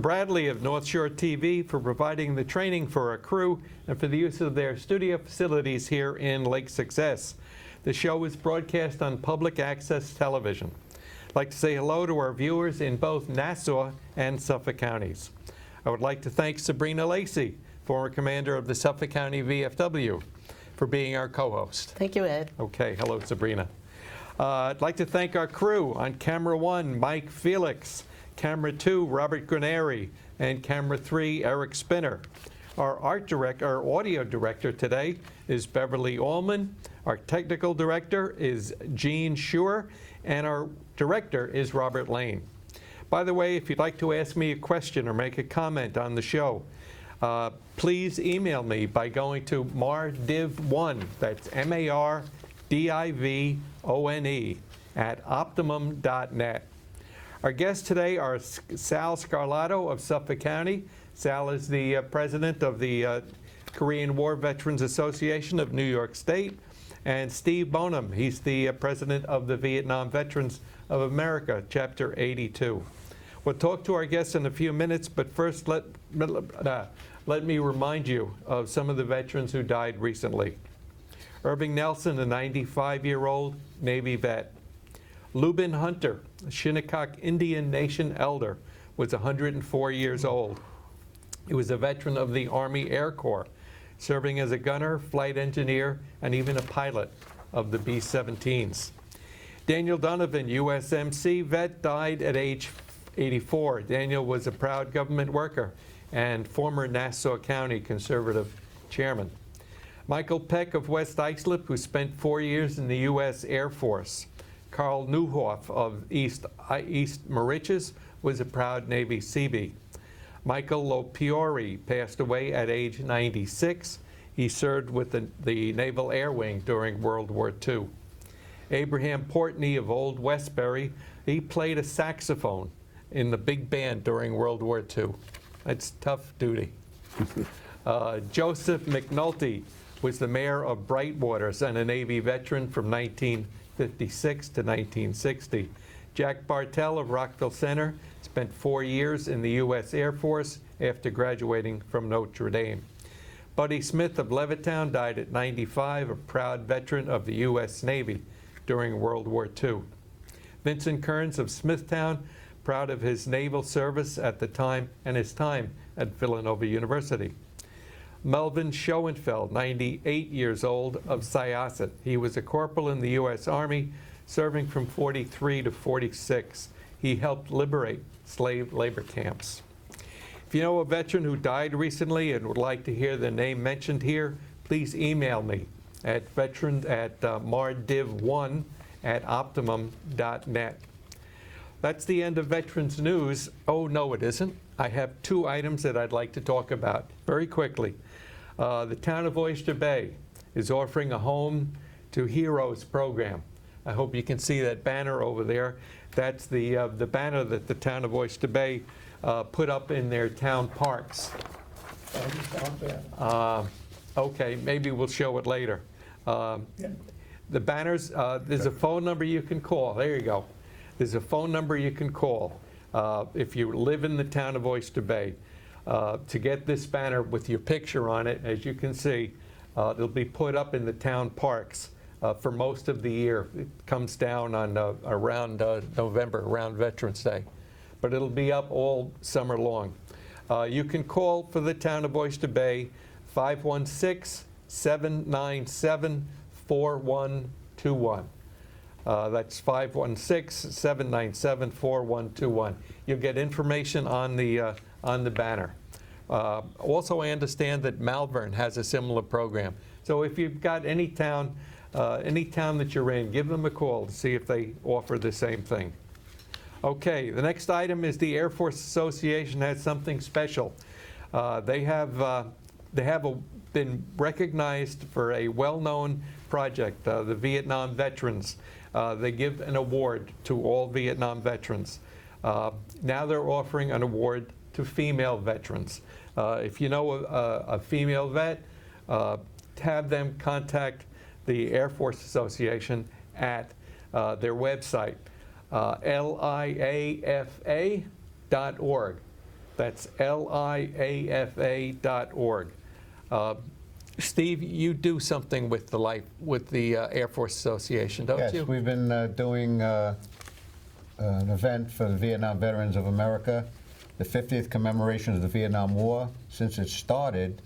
Bradley of North Shore TV for providing the training for our crew and for the use of their studio facilities here in Lake Success. The show is broadcast on public access television. I'd like to say hello to our viewers in both Nassau and Suffolk counties. I would like to thank Sabrina Lacey, former commander of the Suffolk County VFW, for being our co-host. Thank you, Ed. Okay, hello, Sabrina. I'd like to thank our crew on camera 1, Mike Felix, camera 2, Robert Graneri, and camera 3, Eric Spinner. Our audio director today is Beverly Allman. Our technical director is Gene Schuer, and our director is Robert Lane. By the way, if you'd like to ask me a question or make a comment on the show, please email me by going to mardiv1, that's MARDIVONE, @optimum.net. Our guests today are Sal Scarlato of Suffolk County. Sal is the president of the Korean War Veterans Association of New York State. And Steve Bonham, he's the president of the Vietnam Veterans of America, Chapter 82. We'll talk to our guests in a few minutes, but first let me remind you of some of the veterans who died recently. Irving Nelson, a 95-year-old Navy vet. Lubin Hunter, a Shinnecock Indian Nation elder, was 104 years old. He was a veteran of the Army Air Corps, serving as a gunner, flight engineer, and even a pilot of the B-17s. Daniel Donovan, USMC vet, died at age 84. Daniel was a proud government worker and former Nassau County Conservative chairman. Michael Peck of West Islip, who spent 4 years in the U.S. Air Force. Carl Neuhoff of East Moriches was a proud Navy Seabee. Michael Lopiori passed away at age 96. He served with the Naval Air Wing during World War II. Abraham Portney of Old Westbury, he played a saxophone in the big band during World War II. That's tough duty. Joseph McNulty was the mayor of Brightwaters and a Navy veteran from 1956 to 1960. Jack Bartell of Rockville Center spent 4 years in the U.S. Air Force after graduating from Notre Dame. Buddy Smith of Levittown died at 95, a proud veteran of the U.S. Navy during World War II. Vincent Kearns of Smithtown, proud of his naval service at the time and his time at Villanova University. Melvin Schoenfeld, 98 years old, of Syosset. He was a corporal in the U.S. Army, serving from 43 to 46. He helped liberate slave labor camps. If you know a veteran who died recently and would like to hear their name mentioned here, please email me at mardiv1 @optimum.net. That's the end of Veterans News. Oh, no, it isn't. I have 2 items that I'd like to talk about very quickly. The town of Oyster Bay is offering a Home to Heroes program. I hope you can see that banner over there. That's the banner that the town of Oyster Bay put up in their town parks. Okay, maybe we'll show it later. The banners, there's a phone number you can call. There you go. There's a phone number you can call if you live in the town of Oyster Bay to get this banner with your picture on it. As you can see, it'll be put up in the town parks for most of the year. It comes down on around November, around Veterans Day. But it'll be up all summer long. You can call for the town of Oyster Bay, 516-797-4121. That's 516-797-4121. You'll get information on the banner. Also, I understand that Malvern has a similar program. So if you've got any town that you're in, give them a call to see if they offer the same thing. Okay, the next item is the Air Force Association has something special. They have been recognized for a well-known project, the Vietnam Veterans. They give an award to all Vietnam veterans. Now they're offering an award to female veterans. If you know a female vet, have them contact the Air Force Association at their website, liafa.org. That's liafa.org. Steve, you do something with the Air Force Association, don't you? Yes, we've been doing an event for the Vietnam Veterans of America, the 50th commemoration of the Vietnam War. Since it started,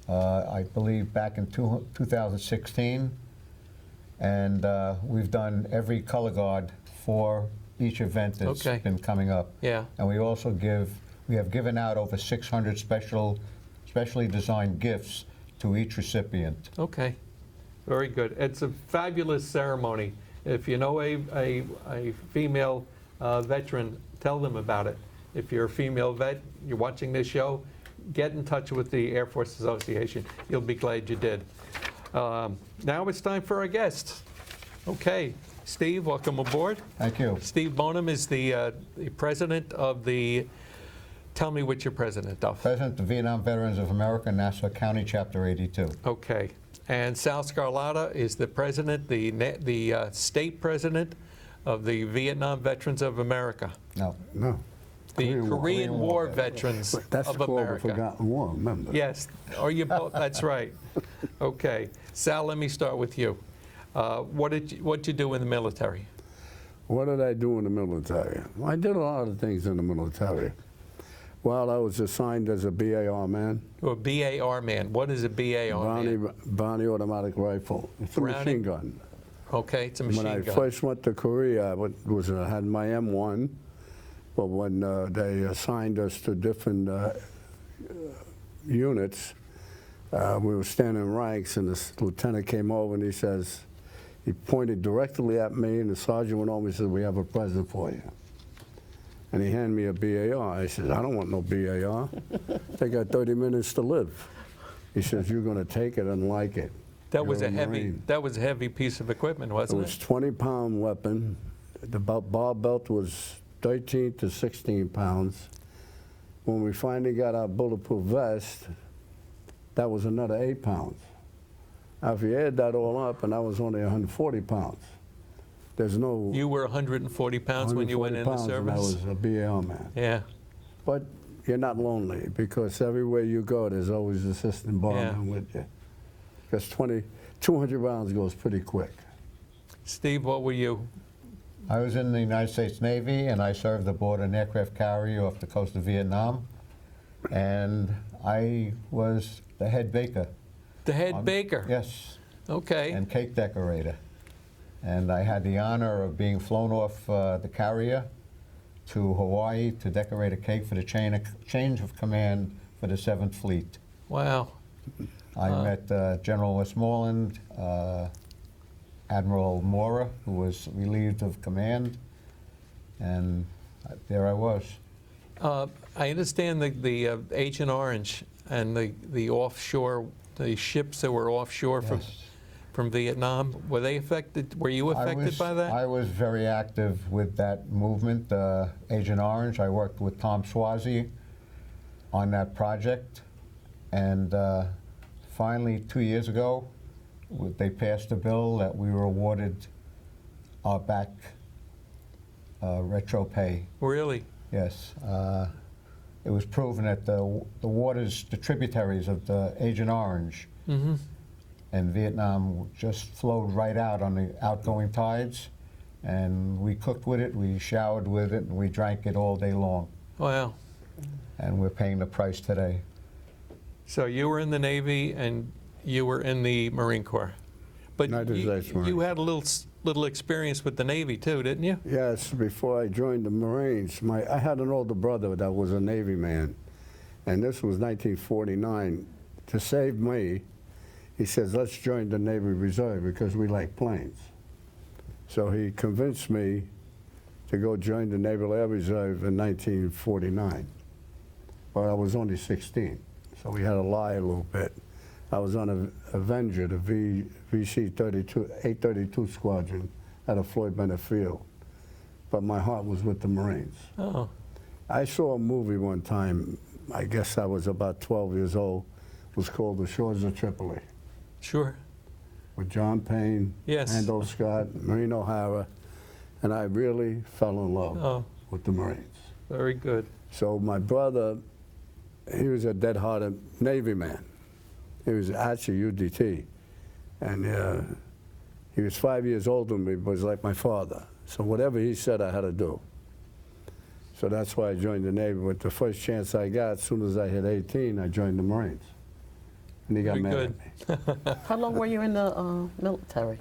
I believe back in 2016, and we've done every color guard for each event that's been coming up. Yeah. And we also we have given out over 600 specially designed gifts to each recipient. Okay, very good. It's a fabulous ceremony. If you know a female veteran, tell them about it. If you're a female vet, you're watching this show, get in touch with the Air Force Association. You'll be glad you did. Now it's time for our guests. Okay, Steve, welcome aboard. Thank you. Steve Bonham is the president of the, tell me what you're president of. President of the Vietnam Veterans of America, Nassau County, Chapter 82. Okay. And Sal Scarlatta is the president, the state president of the Vietnam Veterans of America. No. The Korean War Veterans That's of called America. the Forgotten War, remember? Yes. Are you both? That's right. Okay. Sal, let me start with you. What'd you do in the military? What did I do in the military? Well, I did a lot of things in the military. Well, I was assigned as a BAR man. Or BAR man. What is a BAR man? Brownie automatic rifle. It's a machine gun. Okay, it's a machine gun. When I first went to Korea, I had my M1, but when they assigned us to different units, we were standing in ranks, and this lieutenant came over and he pointed directly at me, and the sergeant went over and said, "We have a present for you." And he handed me a BAR. I said, "I don't want no BAR. They got 30 minutes to live." He says, "You're going to take it and like it." That was a heavy piece of equipment, wasn't it? It was a 20-pound weapon. The bar belt was 13 to 16 pounds. When we finally got our bulletproof vest, that was another 8 pounds. Now, if you add that all up, and I was only 140 pounds. There's no... You were 140 pounds when you went in the service? And I was a BAR man. Yeah. But you're not lonely, because everywhere you go, there's always an assistant barman with you. Because 200 rounds goes pretty quick. Steve, what were you? I was in the United States Navy, and I served aboard an aircraft carrier off the coast of Vietnam. And I was the head baker. The head baker? Yes. Okay. And cake decorator. And I had the honor of being flown off the carrier to Hawaii to decorate a cake for the change of command for the 7th Fleet. Wow. I met General Westmoreland, Admiral Mora, who was relieved of command, and there I was. I understand the Agent Orange and the offshore, the ships that were offshore from Vietnam, were they affected? Were you affected by that? I was very active with that movement, Agent Orange. I worked with Tom Swazi on that project, and finally 2 years ago, they passed a bill that we were awarded our back retro pay. Really? Yes. It was proven that the waters, the tributaries of the Agent Orange and Vietnam just flowed right out on the outgoing tides, and we cooked with it, we showered with it, and we drank it all day long. Wow. And we're paying the price today. So you were in the Navy and you were in the Marine Corps. But you had a little experience with the Navy too, didn't you? Yes, before I joined the Marines, I had an older brother that was a Navy man, and this was 1949. To save me, he says, "Let's join the Navy Reserve because we like planes." So he convinced me to go join the Naval Air Reserve in 1949. But I was only 16, so we had to lie a little bit. I was on a Avenger, the VC-32, 832 Squadron at a Floyd Bennett Field. But my heart was with the Marines. Oh. I saw a movie one time, I guess I was about 12 years old. It was called The Shores of Tripoli. Sure. With John Payne, Andrew Scott, Maureen O'Hara, and I really fell in love with the Marines. Very good. So my brother he was a dead-hearted Navy man. He was actually UDT. And he was 5 years older than me, but was like my father. So whatever he said, I had to do. So that's why I joined the Navy. But the first chance I got, as soon as I hit 18, I joined the Marines. And he got Very mad good. at me. How long were you in the military?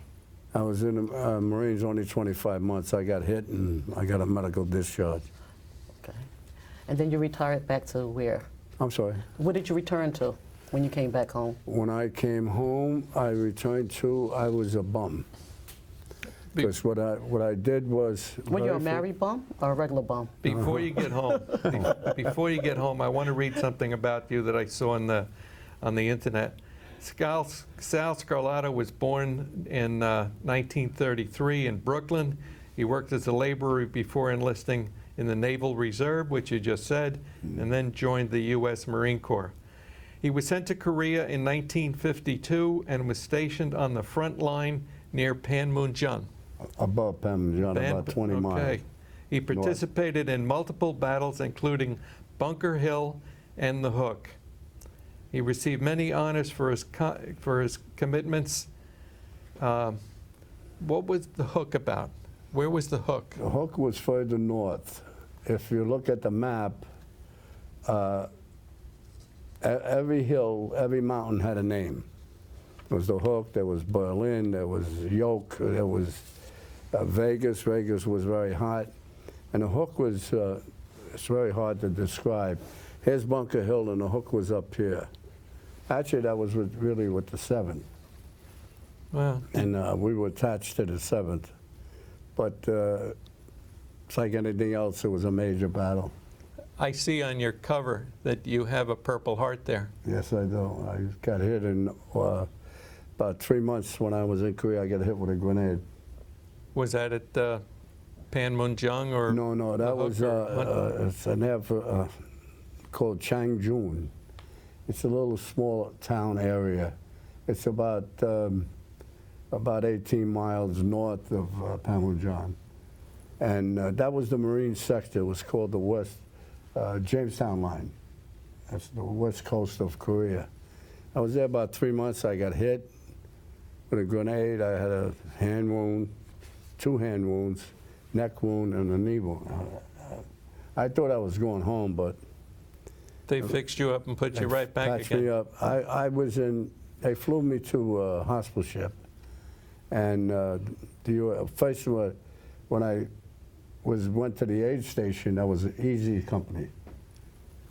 I was in the Marines only 25 months. I got hit and I got a medical discharge. Okay. And then you retired back to where? I'm sorry. Where did you return to when you came back home? When I came home, I returned to, I was a bum. Because what I did was... Were you a very married bum or a regular bum? Before you get home, I want to read something about you that I saw on the internet. Sal Scarlato was born in 1933 in Brooklyn. He worked as a laborer before enlisting in the Naval Reserve, which you just said, and then joined the U.S. Marine Corps. He was sent to Korea in 1952 and was stationed on the front line near Panmunjom. Above Panmunjom, about 20 miles. He participated in multiple battles, including Bunker Hill and the Hook. He received many honors for his commitments. What was the Hook about? Where was the Hook? The Hook was further north. If you look at the map, every hill, every mountain had a name. There was the Hook, there was Berlin, there was Yoke, there was Vegas. Vegas was very hot. And the Hook was, it's very hard to describe. Here's Bunker Hill and the Hook was up here. Actually, that was really with the 7th. Wow. And we were attached to the 7th. But it's like anything else, it was a major battle. I see on your cover that you have a Purple Heart there. Yes, I do. I got hit in about 3 months when I was in Korea. I got hit with a grenade. Was that at Panmunjom or? No, that was it's an airport called Changchun. It's a little small town area. It's about 18 miles north of Panmunjom. And that was the Marine sector. It was called the West Jamestown Line. That's the west coast of Korea. I was there about 3 months. I got hit with a grenade. I had a hand wound, 2 hand wounds, neck wound, and a knee wound. I thought I was going home, but They fixed you up and put you right back patched again. me up. I was in, they flew me to a hospital ship. And first, when I went to the aid station, that was an Easy Company.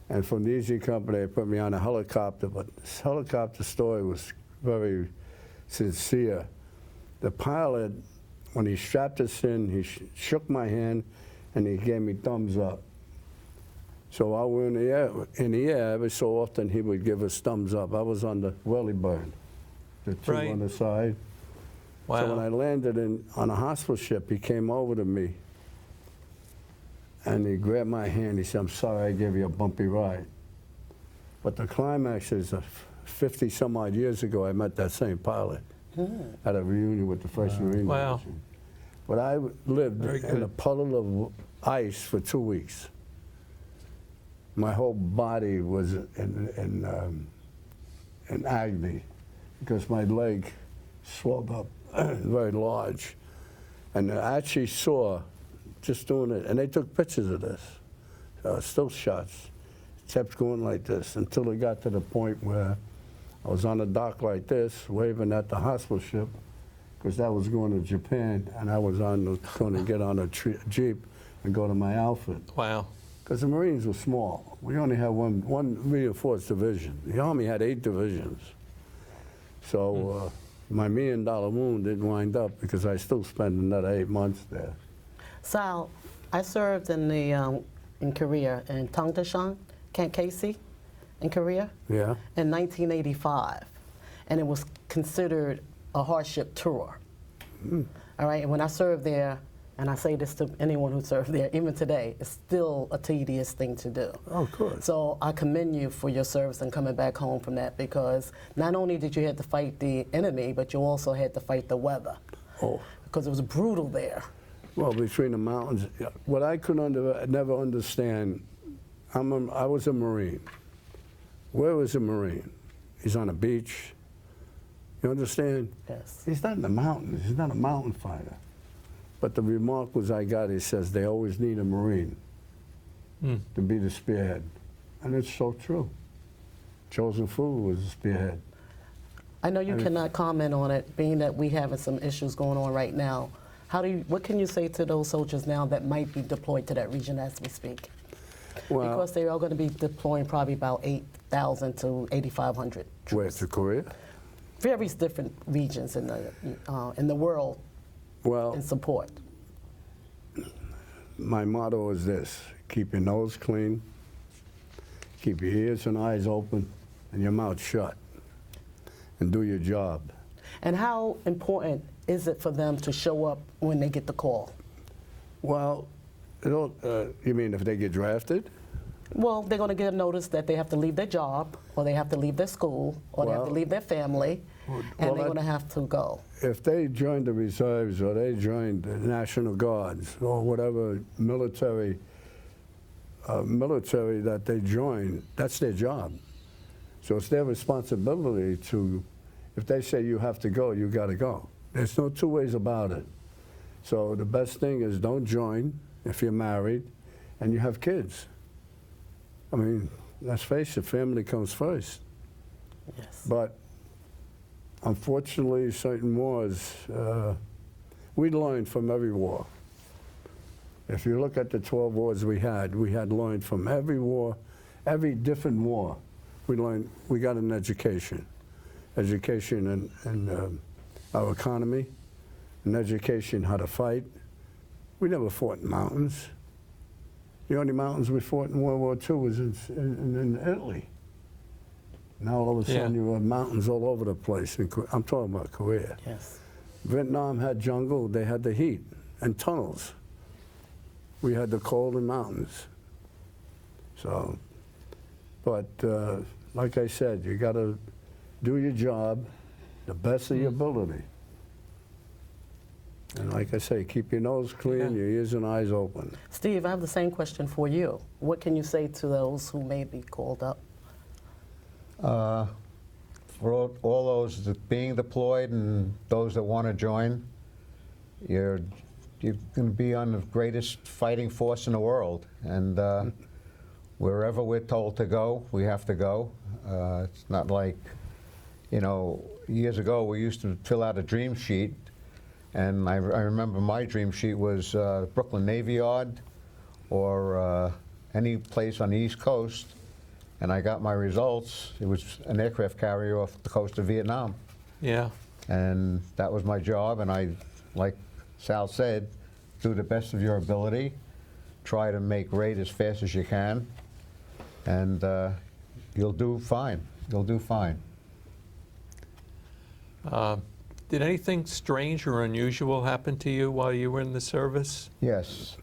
And from the Easy Company, they put me on a helicopter, but this helicopter story was very sincere. The pilot, when he strapped us in, he shook my hand and he gave me thumbs up. So while we were in the air, every so often he would give us thumbs up. I was on the whirly bird, the 2 Right. on the side. Wow. So when I landed on a hospital ship, he came over to me and he grabbed my hand. He said, "I'm sorry I gave you a bumpy ride." But the climax is 50 some odd years ago, I met that same pilot at a reunion with the First Marine Wow. Division. But I lived Very in a good. puddle of ice for 2 weeks. My whole body was in agony because my leg swelled up very large. And I actually saw, just doing it, and they took pictures of this, still shots. Kept going like this until it got to the point where I was on the dock like this, waving at the hospital ship, because that was going to Japan, and I was going to get on a Jeep and go to my outfit. Wow. Because the Marines were small. We only had one reinforced division. The Army had 8 divisions. So my $1 million wound didn't wind up because I still spent another 8 months there. Sal, I served in Korea in Tongdashan, Camp Casey, in Korea, Yeah. in 1985, and it was considered a hardship tour. All right, and when I served there, and I say this to anyone who served there, even today, it's still a tedious thing to do. Oh, of course. So I commend you for your service and coming back home from that, because not only did you have to fight the enemy, but you also had to fight the weather, Oh. because it was brutal there. Well, between the mountains, what I could never understand, I was a Marine. Where is a Marine? He's on a beach. You understand? Yes. He's not in the mountains. He's not a mountain fighter. But the remark was I got, he says, they always need a Marine to be the spearhead. And it's so true. Chosen Fool was the spearhead. I know you cannot comment on it, being that we having some issues going on right now. What can you say to those soldiers now that might be deployed to that region as we speak? Well, Because they are going to be deploying probably about 8,000 to 8,500 where, troops. to Korea? Various different regions in the world Well, in support. my motto is this: keep your nose clean, keep your ears and eyes open, and your mouth shut, and do your job. And how important is it for them to show up when they get the call? Well, you mean if they get drafted? Well, they're going to get a notice that they have to leave their job, or they have to leave their school, or they have to Well, leave their family, and they're going to have to go. If they join the reserves or they join the National Guards or whatever military that they join, that's their job. So it's their responsibility to, if they say you have to go, you got to go. There's no two ways about it. So the best thing is don't join if you're married and you have kids. I mean, let's face it, family comes first. Yes. But unfortunately, certain wars, we learned from every war. If you look at the 12 wars we had learned from every war, every different war. We got an education in our economy, an education how to fight. We never fought in mountains. The only mountains we fought in World War II was in Italy. Now all of a sudden you have mountains all over the place. I'm talking about Korea. Yes. Vietnam had jungle, they had the heat and tunnels. We had the cold and mountains. So, but like I said, you got to do your job the best of your ability. And like I say, keep your nose clean, your ears and eyes open. Steve, I have the same question for you. What can you say to those who may be called up? For all those being deployed and those that want to join, you're going to be on the greatest fighting force in the world. And wherever we're told to go, we have to go. It's not like, you know, years ago we used to fill out a dream sheet. And I remember my dream sheet was Brooklyn Navy Yard or any place on the East Coast. And I got my results. It was an aircraft carrier off the coast of Vietnam. Yeah. And that was my job. And I, like Sal said, do the best of your ability. Try to make rate as fast as you can. And you'll do fine. You'll do fine. Did anything strange or unusual happen to you while you were in the service? Yes.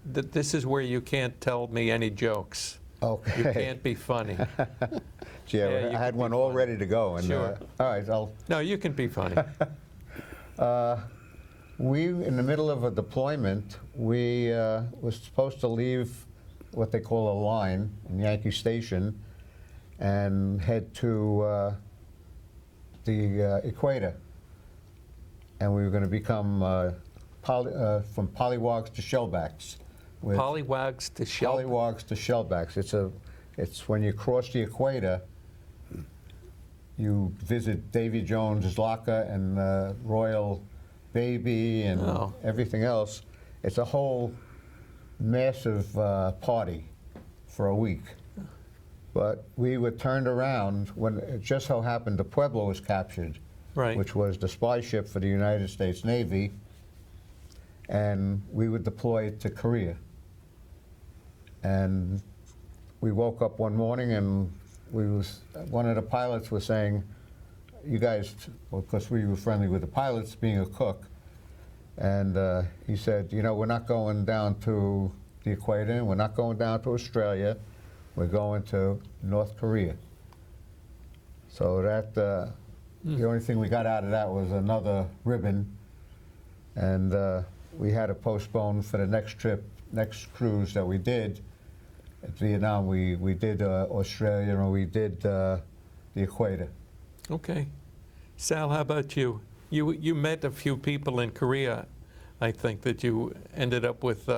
This is where you can't tell me any jokes. Okay. You can't be funny. Yeah, you I had can one be all funny. ready to go. And, Sure. All right, No, you can be funny. we, in the middle of a deployment, we was supposed to leave what they call a line in Yankee Station and head to the equator. And we were going to become from polywogs to shellbacks. Pollywags to shell. Polywogs to shellbacks. It's when you cross the equator, you visit Davy Jones's locker and Royal Baby and everything else. It's a whole massive party for a week. But we were turned around when it just so happened the Pueblo was captured, Right. which was the spy ship for the United States Navy, and we were deployed to Korea. And we woke up one morning and one of the pilots was saying, you guys, well, because we were friendly with the pilots, being a cook, and he said, you know, we're not going down to the equator, we're not going down to Australia, we're going to North Korea. So that, the only thing we got out of that was another ribbon, and we had to postpone for the next trip, next cruise that we did, at Vietnam. We did Australia, and we did the equator. Okay. Sal, how about you? You met a few people in Korea, I think, that you ended up with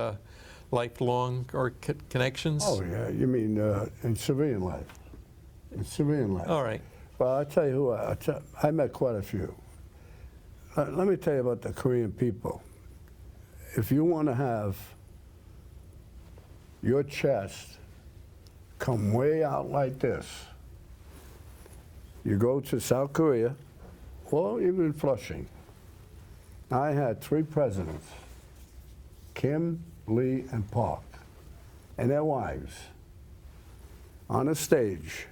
lifelong or connections? Oh, yeah, you mean in civilian life. In civilian life. All right. Well, I'll tell you who I met quite a few. Let me tell you about the Korean people. If you want to have your chest come way out like this, you go to South Korea or even Flushing. I had 3 presidents, Kim, Lee, and Park, and their wives on a stage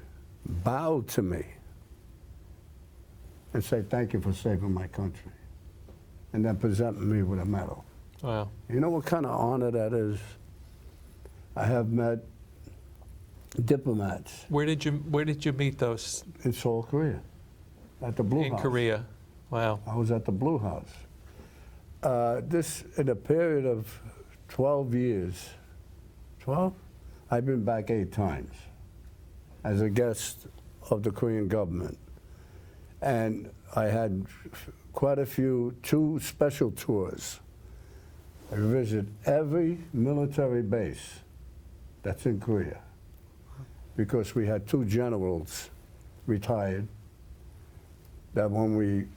bowed to me and say, thank you for saving my country, and then present me with a medal. Wow. You know what kind of honor that is? I have met diplomats Where did you meet those in Seoul, Korea, at the Blue in House. Korea? Wow. I was at the Blue House. This, in a period of 12 years, 12? I've been back 8 times as a guest of the Korean government. And I had quite a few, 2 special tours. I visited every military base that's in Korea because we had 2 generals retired that when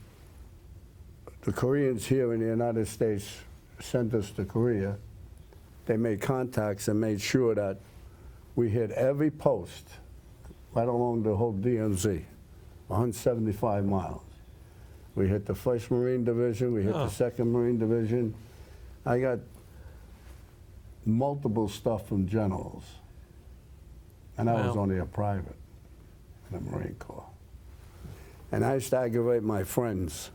the Koreans here in the United States sent us to Korea, they made contacts and made sure that we hit every post right along the whole DMZ, 175 miles. We hit the 1st Marine Division, we hit the 2nd Marine Division. I got multiple stuff from generals, and I was Wow. only a private in the Marine Corps. And I used to aggravate my friends.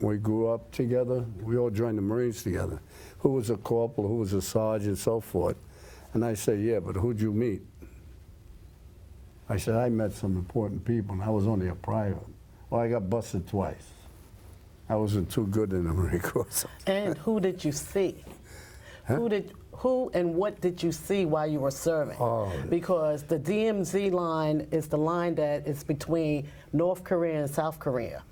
We grew up together. We all joined the Marines together. Who was a corporal, who was a sergeant, so forth. And I said, yeah, but who'd you meet? I said, I met some important people, and I was only a private. Well, I got busted twice. I wasn't too good in the Marine Corps. And who did you see? Huh? Who and what did you see while you were serving? Oh. Because the DMZ line is the line that is between North Korea and South Korea.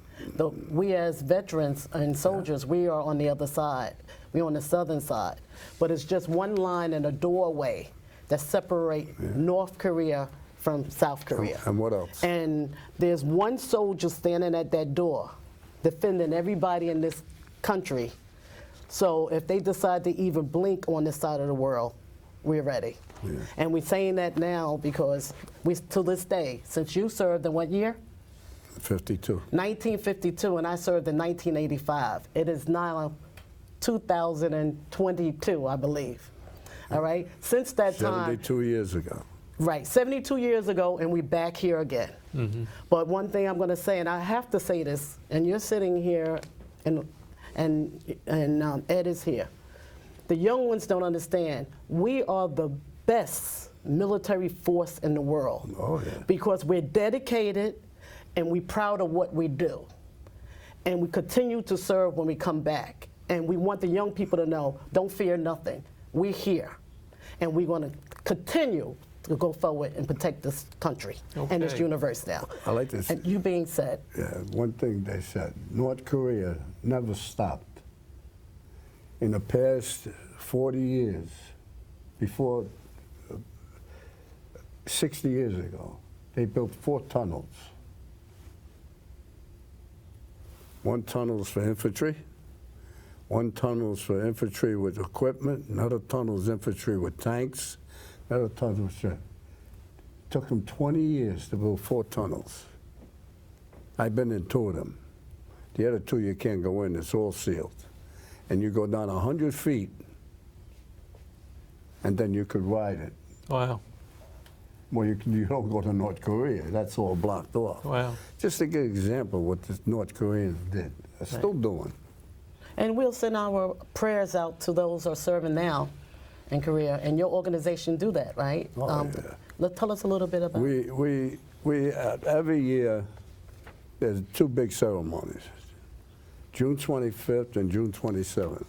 We as veterans and soldiers, we are on the other side. We're on the southern side. But it's just one line and a doorway that separate North Korea from South Korea. And what else? And there's one soldier standing at that door defending everybody in this country. So if they decide to even blink on this side of the world, we're ready. Yeah. And we're saying that now because we, to this day, since you served in what year? 52. 1952, and I served in 1985. It is now 2022, I believe. All right? Since that time. 72 years ago. Right, 72 years ago, and we're back here again. But one thing I'm going to say, and I have to say this, and you're sitting here, and Ed is here. The young ones don't understand. We are the best military force in the world. Oh, yeah. Because we're dedicated, and we're proud of what we do. And we continue to serve when we come back. And we want the young people to know, don't fear nothing. We're here. And we're going to continue to go forward and protect this country and this Okay. universe now. I like this. And you being said, Yeah, one thing they said, North Korea never stopped. In the past 40 years, before 60 years ago, they built 4 tunnels. 1 tunnel is for infantry, 1 tunnel is for infantry with equipment, another tunnel is infantry with tanks, another tunnel was shit. Took them 20 years to build 4 tunnels. I've been in 2 of them. The other 2 you can't go in, it's all sealed. And you go down 100 feet, and then you could ride it. Wow. Well, you don't go to North Korea, that's all blocked off. Wow. Just to give an example of what the North Koreans did, are still doing. and we'll send our prayers out to those who are serving now in Korea, and your organization do that, right? Oh, yeah. Tell us a little bit about it. We every year, there's 2 big ceremonies. June 25th and June 27th.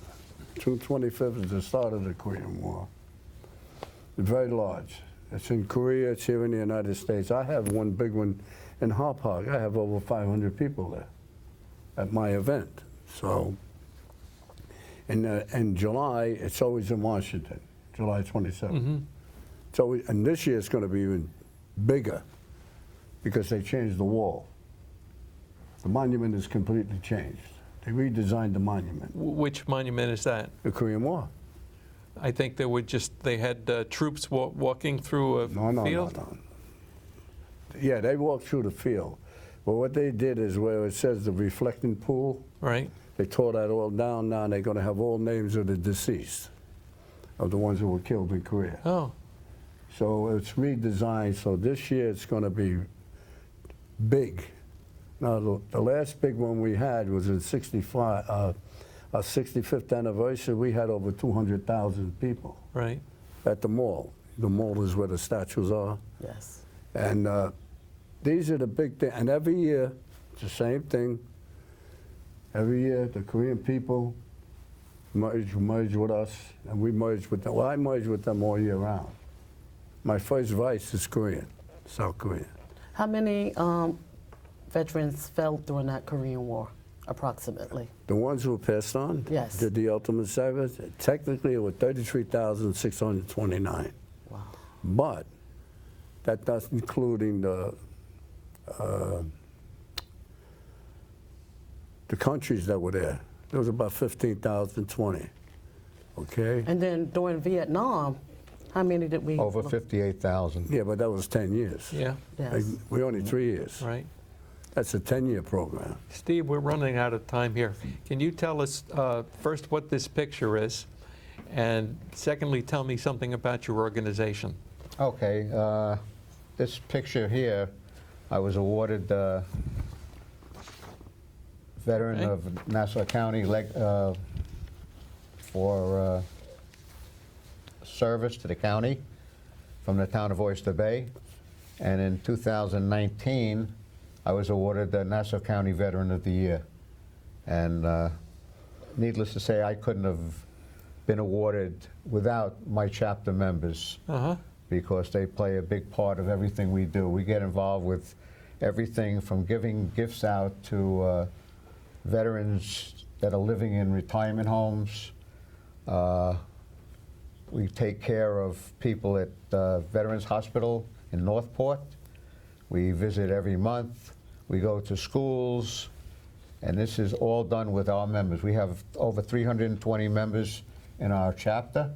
June 25th is the start of the Korean War. It's very large. It's in Korea, it's here in the United States. I have one big one in Hauppauge. I have over 500 people there at my event. So, in July, it's always in Washington, July 27th. So, and this year it's going to be even bigger because they changed the wall. The monument is completely changed. They redesigned the monument. Which monument is that? The Korean War. I think they had troops walking through a field. No. Yeah, they walked through the field. But what they did is where it says the reflecting pool, Right. they tore that all down. Now they're going to have all names of the deceased, of the ones who were killed in Korea. Oh, So it's redesigned. So this year it's going to be big. Now, the last big one we had was in '65, our 65th anniversary. We had over 200,000 people right. at the mall. The mall is where the statues are. Yes. And these are the big things. And every year, it's the same thing. Every year, the Korean people merge with us, and we merge with them. Well, I merge with them all year round. My first vice is Korean, South Korean. How many veterans fell during that Korean War, approximately? The ones who passed on Yes. did the ultimate service. Technically, it was 33,629. Wow. But that doesn't including the countries that were there. There was about 15,020. Okay? And then during Vietnam, how many did we? Over 58,000. Yeah, but that was 10 years. Yeah. Yes. We only 3 years. Right. That's a 10-year program. Steve, we're running out of time here. Can you tell us first what this picture is, and secondly, tell me something about your organization? Okay, this picture here, I was awarded Veteran Okay. of Nassau County for service to the county from the town of Oyster Bay. And in 2019, I was awarded the Nassau County Veteran of the Year. And needless to say, I couldn't have been awarded without my chapter members, Uh-huh. because they play a big part of everything we do. We get involved with everything from giving gifts out to veterans that are living in retirement homes. We take care of people at Veterans Hospital in Northport. We visit every month. We go to schools. And this is all done with our members. We have over 320 members in our chapter.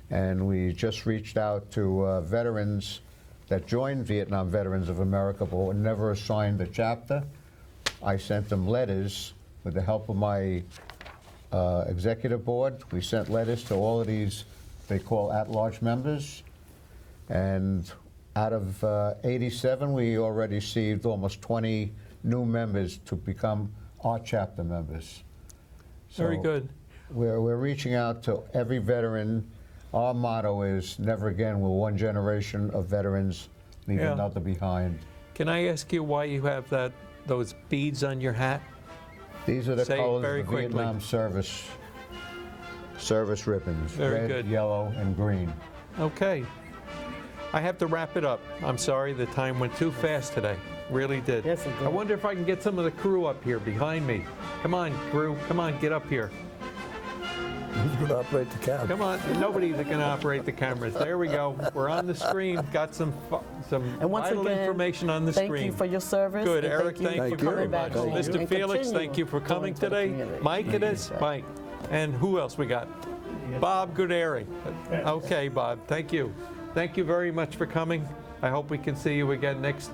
And we just reached out to veterans that joined Vietnam Veterans of America but were never assigned a chapter. I sent them letters with the help of my executive board. We sent letters to all of these, they call at-large members. And out of 87, we already received almost 20 new members to become our chapter members. Very So good. We're reaching out to every veteran. Our motto is, never again will one generation of veterans leave Yeah. another behind. Can I ask you why you have those beads on your hat? These are the Say it colors very of the quickly. Vietnam service ribbons. Very red, good. yellow, and green. Okay. I have to wrap it up. I'm sorry, the time went too fast today. Really did. Yes, it did. I wonder if I can get some of the crew up here behind me. Come on, crew. Come on, get up here. Who's going to operate the camera? Come on. Nobody's going to operate the cameras. There we go. We're on the screen. Got some And once vital again, information on the thank screen. you for your service. Good, and Eric, thank you Thank very you. much. Thank you. Mr. And Felix, continue thank you for coming going to the today. community. Mike, it is? Mike. And who else we got? Bob Goodary. Okay, Bob, thank you. Thank you very much for coming. I hope we can see you again next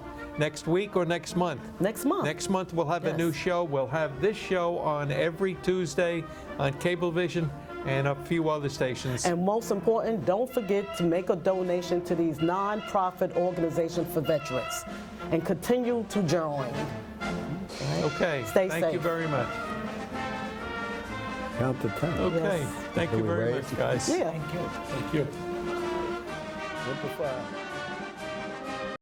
week or next month. Next month. Next month we'll have a new Yes. show. We'll have this show on every Tuesday on Cablevision and a few other stations. And most important, don't forget to make a donation to these non-profit organizations for veterans and continue to join. Okay, Stay thank you safe. very much. Count to 10. Okay, Yes. thank you Do we very wave? much, guys. Yeah. Thank you. With the flag.